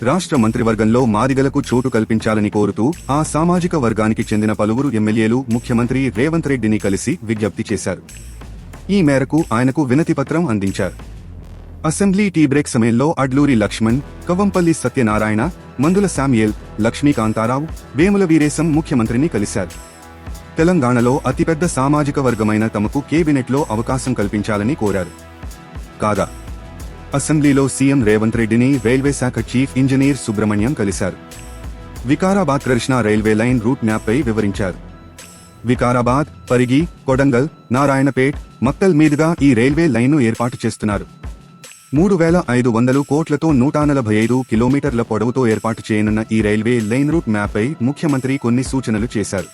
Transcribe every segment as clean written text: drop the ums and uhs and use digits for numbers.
రాష్ట్ర మంత్రివర్గంలో మాదిగలకు చోటు కల్పించాలని కోరుతూ ఆ సామాజిక వర్గానికి చెందిన పలువురు ఎమ్మెల్యేలు ముఖ్యమంత్రి రేవంత్ రెడ్డిని కలిసి విజ్ఞప్తి చేశారు. ఈ మేరకు ఆయనకు వినతిపత్రం అందించారు. అసెంబ్లీ టీ బ్రేక్ సమయంలో అడ్లూరి లక్ష్మణ్, కవ్వంపల్లి సత్యనారాయణ, మందుల శామ్యూయల్, లక్ష్మీకాంతారావు, వేముల వీరేశం ముఖ్యమంత్రిని కలిశారు. తెలంగాణలో అతిపెద్ద సామాజిక వర్గమైన తమకు కేబినెట్లో అవకాశం కల్పించాలని కోరారు. కాగా అసెంబ్లీలో సీఎం రేవంత్ రెడ్డిని రైల్వే శాఖ చీఫ్ ఇంజనీర్ సుబ్రహ్మణ్యం కలిశారు. Vikarabad Krishna railway line route మ్యాప్పై వివరించారు. వికారాబాద్, పరిగి, కొడంగల్, నారాయణపేట్, మక్తల్ మీదుగా ఈ రైల్వే లైన్ను ఏర్పాటు చేస్తున్నారు. 3,500 కోట్లతో 145 కిలోమీటర్ల పొడవుతో ఏర్పాటు చేయనున్న ఈ రైల్వే లైన్ రూట్ మ్యాప్పై ముఖ్యమంత్రి కొన్ని సూచనలు చేశారు.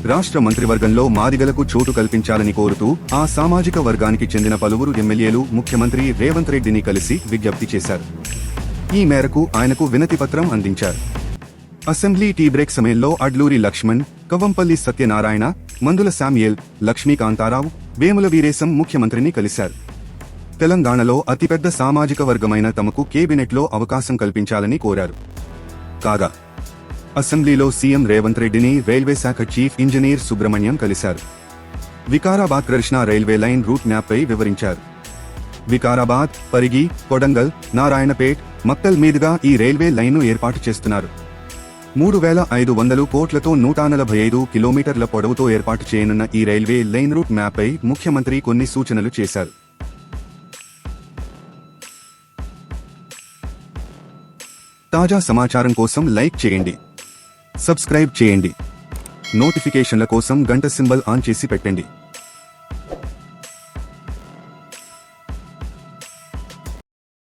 రాష్ట్ర మంత్రివర్గంలో మాదిగలకు చోటు కల్పించాలని కోరుతూ ఆ సామాజిక వర్గానికి చెందిన పలువురు ఎమ్మెల్యేలు ముఖ్యమంత్రి రేవంత్ రెడ్డిని కలిసి విజ్ఞప్తి చేశారు. ఈ మేరకు ఆయనకు వినతిపత్రం అందించారు. అసెంబ్లీ టీ బ్రేక్ సమయంలో అడ్లూరి లక్ష్మణ్, కవ్వంపల్లి సత్యనారాయణ, మందుల శామ్యూయల్, లక్ష్మీకాంతారావు, వేముల వీరేశం ముఖ్యమంత్రిని కలిశారు. తెలంగాణలో అతిపెద్ద సామాజిక వర్గమైన తమకు కేబినెట్లో అవకాశం కల్పించాలని కోరారు. కాగా అసెంబ్లీలో సీఎం రేవంత్ రెడ్డిని రైల్వే శాఖ చీఫ్ ఇంజనీర్ సుబ్రహ్మణ్యం కలిశారు. Vikarabad Krishna railway line route మ్యాప్పై వివరించారు. వికారాబాద్, పరిగి, కొడంగల్, నారాయణపేట్, మక్తల్ మీదుగా ఈ రైల్వే లైన్ను ఏర్పాటు చేస్తున్నారు. 3,500 కోట్లతో 145 కిలోమీటర్ల పొడవుతో ఏర్పాటు చేయనున్న ఈ రైల్వే లైన్ రూట్ మ్యాప్పై ముఖ్యమంత్రి కొన్ని సూచనలు చేశారు. తాజా సమాచారం కోసం లైక్ చేయండి, సబ్స్క్రైబ్ చేయండి. నోటిఫికేషన్ల కోసం గంట సింబల్ ఆన్ చేసి పెట్టండి.